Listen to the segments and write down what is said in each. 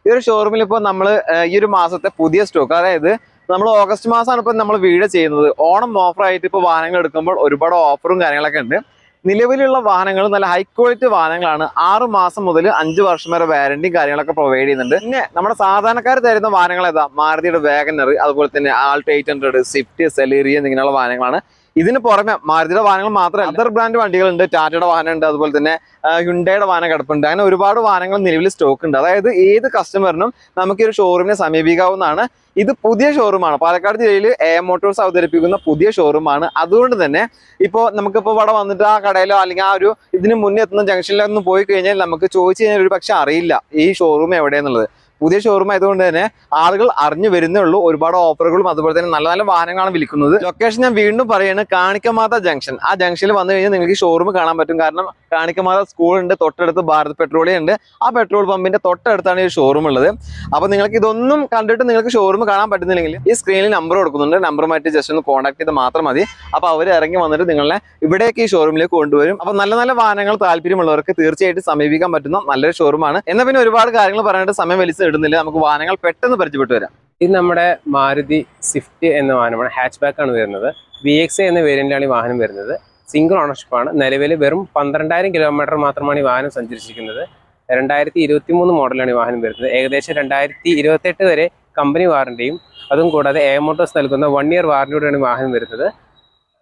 ഈ ഒരു ഷോറൂമിൽ ഇപ്പോൾ നമ്മൾ ഈ ഒരു മാസത്തെ പുതിയ സ്റ്റോക്ക്, അതായത് നമ്മൾ ഓഗസ്റ്റ് മാസമാണ് ഇപ്പോൾ നമ്മൾ വീഡിയോ ചെയ്യുന്നത്. ഓണം ഓഫറായിട്ട് ഇപ്പോൾ വാഹനങ്ങൾ എടുക്കുമ്പോൾ ഒരുപാട് ഓഫറും കാര്യങ്ങളൊക്കെ ഉണ്ട്. നിലവിലുള്ള വാഹനങ്ങൾ നല്ല ഹൈ ക്വാളിറ്റി വാഹനങ്ങളാണ്. 6 മാസം മുതൽ 5 വർഷം വരെ വാരണ്ടിയും കാര്യങ്ങളൊക്കെ പ്രൊവൈഡ് ചെയ്യുന്നുണ്ട്. പിന്നെ നമ്മുടെ സാധാരണക്കാർ തരുന്ന വാഹനങ്ങൾ ഏതാ? മാരുതിയുടെ വാഗനർ, അതുപോലെ തന്നെ ആൾട്ടോ 800, സ്വിഫ്റ്റ്, സെലേറിയ എന്നിങ്ങനെയുള്ള വാഹനങ്ങളാണ്. ഇതിന് പുറമെ മാരുതിയുടെ വാഹനങ്ങൾ മാത്രമല്ല അതർ ബ്രാൻഡ് വണ്ടികളുണ്ട്. ടാറ്റയുടെ വാഹനം ഉണ്ട്, അതുപോലെ തന്നെ ഹ്യുണ്ടയുടെ വാഹനം കിടപ്പുണ്ട്. അങ്ങനെ ഒരുപാട് വാഹനങ്ങൾ നിലവിൽ സ്റ്റോക്ക് ഉണ്ട്. അതായത് ഏത് കസ്റ്റമറിനും നമുക്ക് ഈ ഒരു ഷോറൂമിനെ സമീപിക്കാവുന്നതാണ്. ഇത് പുതിയ ഷോറൂമാണ്. പാലക്കാട് ജില്ലയിൽ AM മോട്ടോഴ്സ് അവതരിപ്പിക്കുന്ന പുതിയ ഷോറൂമാണ്. അതുകൊണ്ട് തന്നെ ഇപ്പോൾ നമുക്കിപ്പോൾ ഇവിടെ വന്നിട്ട് ആ കടയിലോ അല്ലെങ്കിൽ ആ ഒരു ഇതിന് മുന്നേ എത്തുന്ന ജംഗ്ഷനിലോ ഒന്നും പോയി കഴിഞ്ഞാൽ നമുക്ക് ചോദിച്ചു കഴിഞ്ഞാൽ ഒരു പക്ഷെ അറിയില്ല ഈ ഷോറൂം എവിടെയെന്നുള്ളത്. പുതിയ ഷോറൂം ആയതുകൊണ്ട് തന്നെ ആളുകൾ അറിഞ്ഞു വരുന്നേ ഉള്ളൂ. ഒരുപാട് ഓഫറുകളും അതുപോലെ തന്നെ നല്ല നല്ല വാഹനങ്ങളാണ് വിൽക്കുന്നത്. ലൊക്കേഷൻ ഞാൻ വീണ്ടും പറയുകയാണ്, കാണിക്കമാത ജംഗ്ഷൻ. ആ ജംഗ്ഷനിൽ വന്നു കഴിഞ്ഞാൽ നിങ്ങൾക്ക് ഷോറൂം കാണാൻ പറ്റും. കാരണം കാണിക്കമാത സ്കൂൾ ഉണ്ട്, തൊട്ടടുത്ത് ഭാരത് പെട്രോളിയം ഉണ്ട്. ആ പെട്രോൾ പമ്പിന്റെ തൊട്ടടുത്താണ് ഈ ഷോറൂം ഉള്ളത്. അപ്പോൾ നിങ്ങൾക്ക് ഇതൊന്നും കണ്ടിട്ട് നിങ്ങൾക്ക് ഷോറൂം കാണാൻ പറ്റുന്നില്ലെങ്കിൽ ഈ സ്ക്രീനിൽ നമ്പർ കൊടുക്കുന്നുണ്ട്. നമ്പറുമായിട്ട് ജസ്റ്റ് ഒന്ന് കോൺടാക്ട് ചെയ്ത് മാത്രം മതി. അപ്പോൾ അവർ ഇറങ്ങി വന്നിട്ട് നിങ്ങളെ ഇവിടേക്ക് ഈ ഷോറൂമിലേക്ക് കൊണ്ടുവരും. അപ്പോൾ നല്ല നല്ല വാഹനങ്ങൾ താല്പര്യമുള്ളവർക്ക് തീർച്ചയായിട്ടും സമീപിക്കാൻ പറ്റുന്ന നല്ലൊരു ഷോറൂമാണ്. എന്നാൽ പിന്നെ ഒരുപാട് കാര്യങ്ങൾ പറയാനായിട്ട് സമയം വലിച്ച് ഇടുന്നില്ല, നമുക്ക് വാഹനങ്ങൾ പെട്ടെന്ന് പരിചയപ്പെട്ടു വരാം. ഇത് നമ്മുടെ മാരുതി സ്വിഫ്റ്റ് എന്ന വാഹനമാണ്. ഹാച്ച് ബാക്ക് ആണ് വരുന്നത്. VXA എന്ന വേരിയന്റിലാണ് ഈ വാഹനം വരുന്നത്. സിംഗിൾ ഓണർഷിപ്പാണ്. നിലവിൽ വെറും 12,000 കിലോമീറ്റർ മാത്രമാണ് ഈ വാഹനം സഞ്ചരിച്ചിരിക്കുന്നത്. 2023 മോഡലാണ് ഈ വാഹനം വരുന്നത്. ഏകദേശം 2028 വരെ കമ്പനി വാറണ്ടിയും അതും കൂടാതെ AM മോട്ടോഴ്സ് നൽകുന്ന 1 ഇയർ വാറണ്ടിയോടെയാണ് ഈ വാഹനം വരുന്നത്.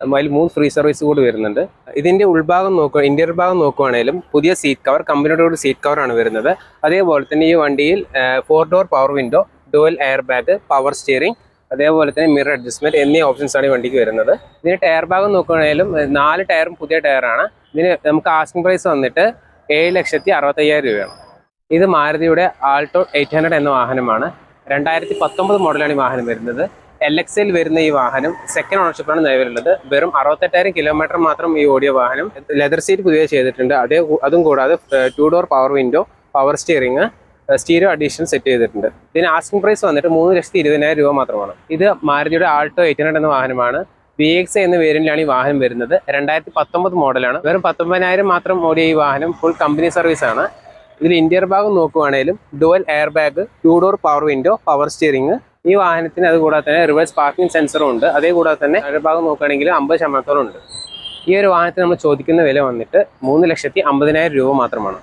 അതിൽ 3 ഫ്രീ സർവീസ് കൂടി വരുന്നുണ്ട്. ഇതിന്റെ ഉൾഭാഗം ഇന്റീരിയർ ഭാഗം നോക്കുകയാണെങ്കിലും പുതിയ സീറ്റ് കവർ, കമ്പനിയുടെ കൂടി സീറ്റ് കവറാണ് വരുന്നത്. അതേപോലെ തന്നെ ഈ വണ്ടിയിൽ 4 door power window, dual air bag, power steering, അതേപോലെ തന്നെ മിറർ അഡ്ജസ്റ്റ്മെന്റ് എന്നീ ഓപ്ഷൻസ് ആണ് ഈ വണ്ടിക്ക് വരുന്നത്. ഇതിന് ടയർ ഭാഗം നോക്കുകയാണെങ്കിലും 4 ടയറും പുതിയ ടയറാണ്. ഇതിന് നമുക്ക് ആസ്കിംഗ് പ്രൈസ് വന്നിട്ട് 7,65,000 രൂപയാണ്. ഇത് മാരുതിയുടെ ആൾട്ടോ 800 എന്ന വാഹനമാണ്. 2019 മോഡലാണ് ഈ വാഹനം വരുന്നത്. LXL വരുന്ന ഈ വാഹനം സെക്കൻഡ് ഓണർഷിപ്പാണ് നിലവിലുള്ളത്. വെറും 68,000 കിലോമീറ്റർ മാത്രം ഈ ഓടിയ വാഹനം. ലെതർ സീറ്റ് പുതിയ ചെയ്തിട്ടുണ്ട്. അതും കൂടാതെ 2 door power window, power steering, stereo addition set ചെയ്തിട്ടുണ്ട്. ഇതിന് ആസ്കിംഗ് പ്രൈസ് വന്നിട്ട് 3,20,000 രൂപ മാത്രമാണ്. ഇത് മാരുതിയുടെ ആൾട്ടോ 800 എന്ന വാഹനമാണ്. VXA എന്ന വേരിയന്റിലാണ് ഈ വാഹനം വരുന്നത്. 2019 മോഡലാണ്. വെറും 19,000 മാത്രം ഓടിയ ഈ വാഹനം ഫുൾ കമ്പനി സർവീസ് ആണ്. ഇതിൽ ഇന്റീരിയർ ഭാഗം നോക്കുകയാണെങ്കിലും dual air bag, 2 door power window, power steering. ഈ വാഹനത്തിന് അതുകൂടാതെ തന്നെ റിവേഴ്സ് പാർക്കിംഗ് സെൻസറും ഉണ്ട്. അതേ കൂടാതെ തന്നെ ഭാഗം നോക്കുകയാണെങ്കിൽ 50% ഉണ്ട്. ഈ ഒരു വാഹനത്തിന് നമ്മൾ ചോദിക്കുന്ന വില വന്നിട്ട് 3,50,000 രൂപ മാത്രമാണ്.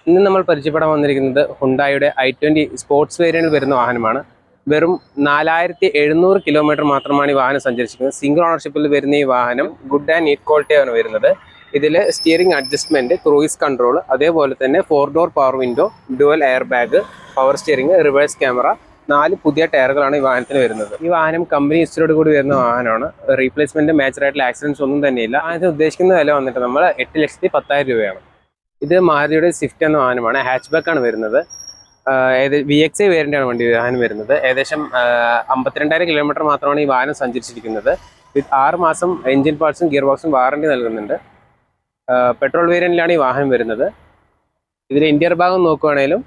ഇന്ന് നമ്മൾ പരിചയപ്പെടാൻ വന്നിരിക്കുന്നത് ഹുണ്ടായുടെ i20 സ്പോർട്സ് വേരിയന്റിൽ വരുന്ന വാഹനമാണ്. വെറും 4,700 കിലോമീറ്റർ മാത്രമാണ് ഈ വാഹനം സഞ്ചരിച്ചിരിക്കുന്നത്. സിംഗിൾ ഓണർഷിപ്പിൽ വരുന്ന ഈ വാഹനം ഗുഡ് ആൻഡ് നീറ്റ് ക്വാളിറ്റിയാണ് വരുന്നത്. ഇതിൽ സ്റ്റിയറിംഗ് അഡ്ജസ്റ്റ്മെന്റ്, ക്രൂയിസ് കൺട്രോൾ, അതേപോലെ തന്നെ 4 door power window, dual air bag, power steering, reverse camera, 4 പുതിയ ടയറുകളാണ് ഈ വാഹനത്തിന് വരുന്നത്. ഈ വാഹനം കമ്പനി ഹിസ്റ്ററിയോട് കൂടി വരുന്ന വാഹനമാണ്. റീപ്ലേസ്മെന്റ്, മേജർ ആയിട്ടുള്ള ആക്സിഡൻസ് ഒന്നും തന്നെയില്ല. വാഹനത്തിന് ഉദ്ദേശിക്കുന്ന വില വന്നിട്ട് നമ്മൾ 8,10,000 രൂപയാണ്. ഇത് മാരുതിയുടെ സ്വിഫ്റ്റ് എന്ന വാഹനമാണ്. ഹാച്ച് ബാക്ക് ആണ് വരുന്നത്. VXA വേരിയന്റാണ് വാഹനം വരുന്നത്. ഏകദേശം 52,000 കിലോമീറ്റർ മാത്രമാണ് ഈ വാഹനം സഞ്ചരിച്ചിരിക്കുന്നത്. 6 മാസം എഞ്ചിൻ പാർട്സും ഗിയർ ബോക്സും വാറണ്ടി നൽകുന്നുണ്ട്. പെട്രോൾ വേരിയന്റിലാണ് ഈ വാഹനം വരുന്നത്. ഇതിൽ ഇന്റീരിയർ ഭാഗം നോക്കുകയാണെങ്കിലും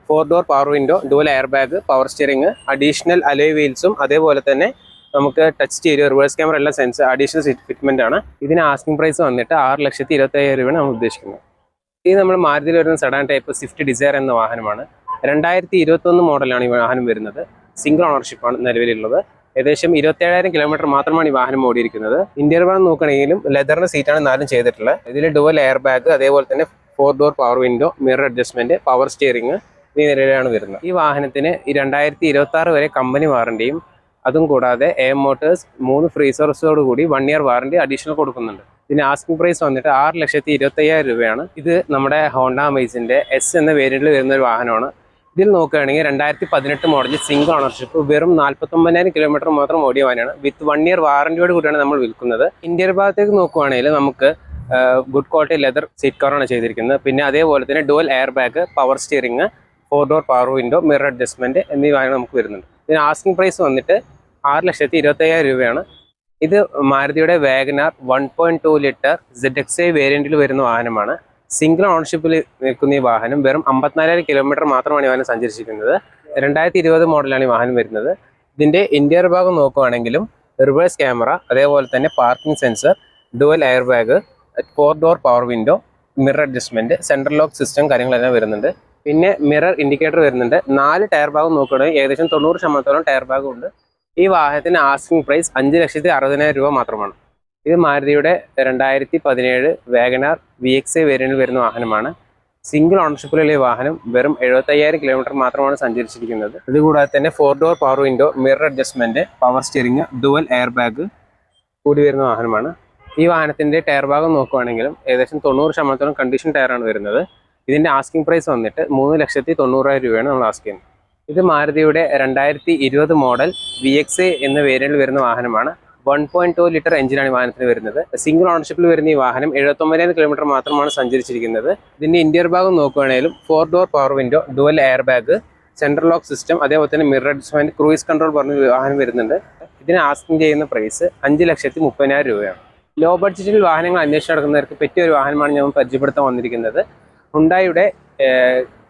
4 door power window, dual air bag, power steering, additional alloy വീൽസും അതേപോലെ തന്നെ നമുക്ക് ടച്ച് സ്റ്റീരിയോ, റിവേഴ്സ് ക്യാമറ എല്ലാം അഡീഷണൽ ഫിറ്റ്മെന്റ് ആണ്. ഇതിന് ആസ്കിംഗ് പ്രൈസ് വന്നിട്ട് 6,20,000 രൂപയാണ് നമ്മൾ ഉദ്ദേശിക്കുന്നത്. ഇത് നമ്മൾ മാരുതിയിൽ വരുന്ന സെഡാൻ ടൈപ്പ് സ്വിഫ്റ്റ് ഡിസയർ എന്ന വാഹനമാണ്. 2021 മോഡലാണ് ഈ വാഹനം വരുന്നത്. സിംഗിൾ ഓണർഷിപ്പാണ് നിലവിലുള്ളത്. ഏകദേശം 27,000 കിലോമീറ്റർ മാത്രമാണ് ഈ വാഹനം ഓടിയിരിക്കുന്നത്. ഇന്റീരിയർ ഭാഗം നോക്കുകയാണെങ്കിലും ലെതറിന്റെ സീറ്റാണ് 4 ചെയ്തിട്ടുള്ളത്. ഇതിൽ ഡുവൽ എയർ ബാഗ്, അതേപോലെ തന്നെ 4 door power window, mirror adjustment, power steering ഈ നിലയിലാണ് വരുന്നത്. ഈ വാഹനത്തിന് 2026 വരെ കമ്പനി വാറണ്ടിയും അതും കൂടാതെ AM മോട്ടോഴ്സ് 3 ഫ്രീ സർവീസോട് കൂടി 1 ഇയർ വാറണ്ടി അഡീഷണൽ കൊടുക്കുന്നുണ്ട്. ഇതിന് ആസ്കിംഗ് പ്രൈസ് വന്നിട്ട് 6,25,000 രൂപയാണ്. ഇത് നമ്മുടെ ഹോണ്ട അമേസിന്റെ S എന്ന വേരിയന്റിൽ വരുന്ന ഒരു വാഹനമാണ്. ഇതിൽ നോക്കുകയാണെങ്കിൽ 2018 മോഡൽ സിംഗിൾ ഓണർഷിപ്പ്, വെറും 49,000 കിലോമീറ്റർ മാത്രം ഓടിയ വാഹനമാണ്. വിത്ത് 1 ഇയർ വാറണ്ടിയോട് കൂടിയാണ് നമ്മൾ വിൽക്കുന്നത്. ഇന്റീരിയർ ഭാഗത്തേക്ക് നോക്കുകയാണെങ്കിൽ നമുക്ക് ഗുഡ് ക്വാളിറ്റി ലെതർ സീറ്റ് കവറാണ് ചെയ്തിരിക്കുന്നത്. പിന്നെ അതേപോലെ തന്നെ dual air bag, power steering, 4 door power window, mirror adjustment എന്നീ വാഹനം നമുക്ക് വരുന്നുണ്ട്. ഇതിന് ആസ്കിംഗ് പ്രൈസ് വന്നിട്ട് 6,20,000 രൂപയാണ്. ഇത് മാരുതിയുടെ വാഗനാർ 1.2 ലിറ്റർ ZXA വേരിയന്റിൽ വരുന്ന വാഹനമാണ്. സിംഗിൾ ഓണർഷിപ്പിൽ നിൽക്കുന്ന ഈ വാഹനം വെറും 54,000 കിലോമീറ്റർ മാത്രമാണ് ഈ വാഹനം സഞ്ചരിച്ചിരിക്കുന്നത്. 2020 മോഡലാണ് ഈ വാഹനം വരുന്നത്. ഇതിന്റെ ഇന്റീരിയർ ഭാഗം നോക്കുകയാണെങ്കിലും റിവേഴ്സ് ക്യാമറ, അതേപോലെ തന്നെ parking sensor, dual air bag, 4 door power window, mirror adjustment, central lock system കാര്യങ്ങളെല്ലാം വരുന്നുണ്ട്. പിന്നെ മിറർ ഇൻഡിക്കേറ്റർ വരുന്നുണ്ട്. 4 ടയർ ഭാഗം നോക്കുകയാണെങ്കിൽ ഏകദേശം 90% ടയർ ഭാഗം ഉണ്ട്. ഈ വാഹനത്തിന് ആസ്കിംഗ് പ്രൈസ് 5,60,000 രൂപ മാത്രമാണ്. ഇത് മാരുതിയുടെ 2017 വാഗണാർ VXA വേരിയന്റിൽ വരുന്ന വാഹനമാണ്. സിംഗിൾ ഓണർഷിപ്പിലുള്ള ഈ വാഹനം വെറും 75,000 കിലോമീറ്റർ മാത്രമാണ് സഞ്ചരിച്ചിരിക്കുന്നത്. ഇതുകൂടാതെ തന്നെ 4 door power window, mirror adjustment, power steering, dual air bag കൂടി വരുന്ന വാഹനമാണ്. ഈ വാഹനത്തിന്റെ ടയർ ഭാഗം നോക്കുകയാണെങ്കിലും ഏകദേശം 90% കണ്ടീഷൻ ടയറാണ് വരുന്നത്. ഇതിന്റെ ആസ്കിംഗ് പ്രൈസ് വന്നിട്ട് 3,90,000 രൂപയാണ് നമ്മൾ ആസ്ക് ചെയ്യുന്നത്. ഇത് മാരുതിയുടെ 2020 മോഡൽ VXA എന്ന വേരിയന്റിൽ വരുന്ന വാഹനമാണ്. 1.2 ലിറ്റർ എഞ്ചിനാണ് ഈ വാഹനത്തിന് വരുന്നത്. സിംഗിൾ ഓണർഷിപ്പിൽ വരുന്ന ഈ വാഹനം 79,000 കിലോമീറ്റർ മാത്രമാണ് സഞ്ചരിച്ചിരിക്കുന്നത്. ഇതിന്റെ ഇന്റീരിയർ ഭാഗം നോക്കുകയാണെങ്കിലും 4 door power window, dual air bag, central lock system, അതേപോലെ തന്നെ മിറർ അഡ്ജസ്റ്റ്മെന്റ്, ക്രൂയിസ് കൺട്രോൾ പറഞ്ഞ വാഹനം വരുന്നുണ്ട്. ഇതിന് ആസ്കിംഗ് ചെയ്യുന്ന പ്രൈസ് 5,30,000 രൂപയാണ്. ലോ ബഡ്ജറ്റിൽ വാഹനങ്ങൾ അന്വേഷിച്ച് നടക്കുന്നവർക്ക് പറ്റിയ ഒരു വാഹനമാണ് ഞാൻ പരിചയപ്പെടുത്താൻ വന്നിരിക്കുന്നത്. ഹുണ്ടായുടെ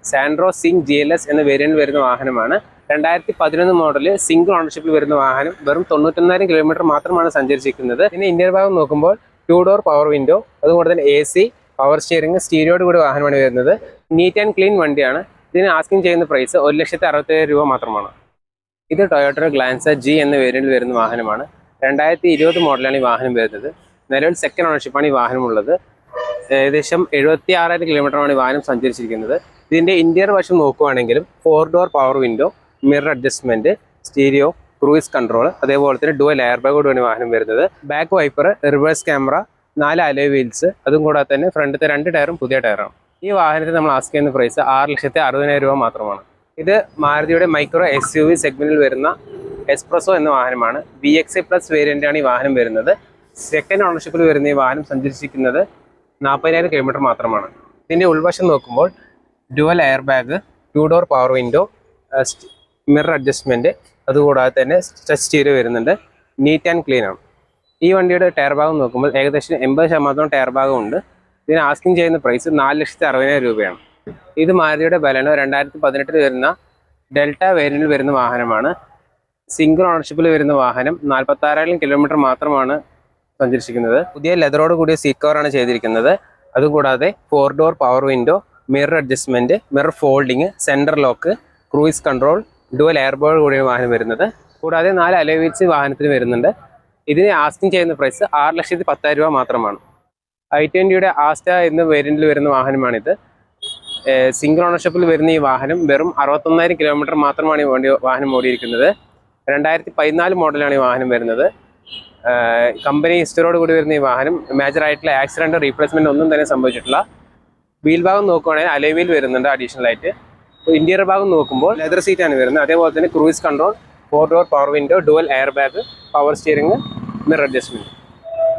സാൻഡ്രോ സിംഗ് GLS എന്ന വേരിയന്റിൽ വരുന്ന വാഹനമാണ്. 2011 മോഡൽ സിംഗിൾ ഓണർഷിപ്പിൽ വരുന്ന വാഹനം വെറും 91,000 കിലോമീറ്റർ മാത്രമാണ് സഞ്ചരിച്ചിരിക്കുന്നത്. ഇതിന് ഇന്റീരിയർ ഭാഗം നോക്കുമ്പോൾ 2 ഡോർ പവർ വിൻഡോ, അതുകൊണ്ട് തന്നെ AC, പവർ സ്റ്റിയറിംഗ്, സ്റ്റീരിയോട് കൂടി വാഹനമാണ് വരുന്നത്. നീറ്റ് ആൻഡ് ക്ലീൻ വണ്ടിയാണ്. ഇതിന് ആസ്കിംഗ് ചെയ്യുന്ന പ്രൈസ് 1,60,000 രൂപ മാത്രമാണ്. ഇത് ടൊയോട്ട ഗ്ലാൻസ G എന്ന വേരിയന്റിൽ വരുന്ന വാഹനമാണ്. 2020 മോഡലാണ് ഈ വാഹനം വരുന്നത്. നിലവിൽ സെക്കൻഡ് ഓണർഷിപ്പാണ് ഈ വാഹനമുള്ളത്. ഏകദേശം 76,000 കിലോമീറ്ററാണ് ഈ വാഹനം സഞ്ചരിച്ചിരിക്കുന്നത്. ഇതിന്റെ ഇന്റീരിയർ വശം നോക്കുകയാണെങ്കിലും 4 door power window, mirror adjustment, stereo, cruise control, അതേപോലെ തന്നെ ഡുവൽ എയർ ബാഗോടാണ് വാഹനം വരുന്നത്. Back wiper, reverse camera, 4 alloy wheels, അതും കൂടാതെ തന്നെ ഫ്രണ്ടിലത്തെ 2 ടയറും പുതിയ ടയറാണ്. ഈ വാഹനത്തിന് നമ്മൾ ആസ്ക് ചെയ്യുന്ന പ്രൈസ് 6,60,000 രൂപ മാത്രമാണ്. ഇത് മാരുതിയുടെ മൈക്രോ SUV സെഗ്മെന്റിൽ വരുന്ന എക്സ്പ്രസോ എന്ന വാഹനമാണ്. VXA പ്ലസ് വേരിയന്റാണ് ഈ വാഹനം വരുന്നത്. സെക്കൻഡ് ഓണർഷിപ്പിൽ വരുന്ന ഈ വാഹനം സഞ്ചരിച്ചിരിക്കുന്നത് 40,000 കിലോമീറ്റർ മാത്രമാണ്. ഇതിന്റെ ഉൾവശം നോക്കുമ്പോൾ dual air bag, 2 door power window, mirror adjustment, അതുകൂടാതെ തന്നെ ടച്ച് സ്റ്റീരിയോ വരുന്നുണ്ട്. നീറ്റ് ആൻഡ് ക്ലീൻ ആണ്. ഈ വണ്ടിയുടെ ടയർ ഭാഗം നോക്കുമ്പോൾ ഏകദേശം 80% ടയർ ഭാഗം ഉണ്ട്. ഇതിന് ആസ്കിംഗ് ചെയ്യുന്ന പ്രൈസ് 4,60,000 രൂപയാണ്. ഇത് മാരുതിയുടെ ബലെനോ 2018 വരുന്ന ഡെൽറ്റ വേരിയന്റിൽ വരുന്ന വാഹനമാണ്. സിംഗിൾ ഓണർഷിപ്പിൽ വരുന്ന വാഹനം 46,000 കിലോമീറ്റർ മാത്രമാണ് സഞ്ചരിച്ചിരിക്കുന്നത്. പുതിയ ലെതറോട് കൂടിയ സീറ്റ് കവറാണ് ചെയ്തിരിക്കുന്നത്. അതുകൂടാതെ 4 door power window, mirror adjustment, mirror folding, centre lock, cruise control, dual air bag കൂടിയാണ് വാഹനം വരുന്നത്. കൂടാതെ 4 അലോയ് വീൽസ് വാഹനത്തിന് വരുന്നുണ്ട്. ഇതിന് ആസ്കിംഗ് ചെയ്യുന്ന പ്രൈസ് 6,10,000 രൂപ മാത്രമാണ്. i20യുടെ ആസ്റ്റ എന്ന വേരിയന്റിൽ വരുന്ന വാഹനമാണിത്. സിംഗിൾ ഓണർഷിപ്പിൽ വരുന്ന ഈ വാഹനം വെറും 61,000 കിലോമീറ്റർ മാത്രമാണ് ഈ വാഹനം ഓടിയിരിക്കുന്നത്. 2014 മോഡലാണ് ഈ വാഹനം വരുന്നത്. കമ്പനി ഹിസ്റ്ററിയോട് കൂടി വരുന്ന ഈ വാഹനം മേജർ ആയിട്ടുള്ള ആക്സിഡന്റ്, റീപ്ലേസ്മെന്റ് ഒന്നും തന്നെ സംഭവിച്ചിട്ടില്ല. വീൽ ഭാഗം നോക്കുകയാണെങ്കിൽ അലോയ് വീൽ വരുന്നുണ്ട് അഡീഷണൽ ആയിട്ട്. ഇന്റീരിയർ ഭാഗം നോക്കുമ്പോൾ ലെതർ സീറ്റാണ് വരുന്നത്. അതേപോലെ തന്നെ cruise control, 4 door power window, dual air bag, power steering, mirror adjustment.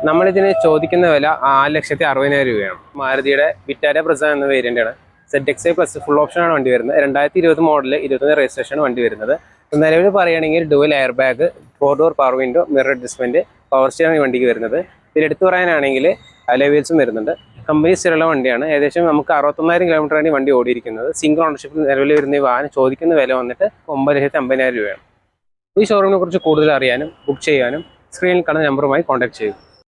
നമ്മളിതിന് ചോദിക്കുന്ന വില 6,60,000 രൂപയാണ്. മാരുതിയുടെ വിറ്റാര ബ്രസ എന്ന വേരിയന്റ് ആണ്. ZXi പ്ലസ് ഫുൾ ഓപ്ഷനാണ് വണ്ടി വരുന്നത്. 2020 മോഡൽ 21 രജിസ്ട്രേഷൻ വണ്ടി വരുന്നത്. നിലവിൽ പറയുകയാണെങ്കിൽ dual air bag, 4 door power window, mirror adjustment, power steering വണ്ടിക്ക് വരുന്നത്. ഇതിലെടുത്ത് പറയാനാണെങ്കിൽ അലോയ് വീൽസും വരുന്നുണ്ട്. കമ്പനി സ്ഥിരമുള്ള വണ്ടിയാണ്. ഏകദേശം നമുക്ക് 61,000 കിലോമീറ്ററാണ് ഈ വണ്ടി ഓടിയിരിക്കുന്നത്. സിംഗിൾ ഓണർഷിപ്പിൽ നിലവിൽ വരുന്ന ഈ വാഹനം ചോദിക്കുന്ന വില വന്നിട്ട് 9,50,000 രൂപയാണ്. ഈ ഷോറൂമിനെ കുറിച്ച് കൂടുതൽ അറിയാനും ബുക്ക് ചെയ്യാനും സ്ക്രീനിൽ കാണുന്ന നമ്പറുമായി കോൺടാക്ട് ചെയ്യും.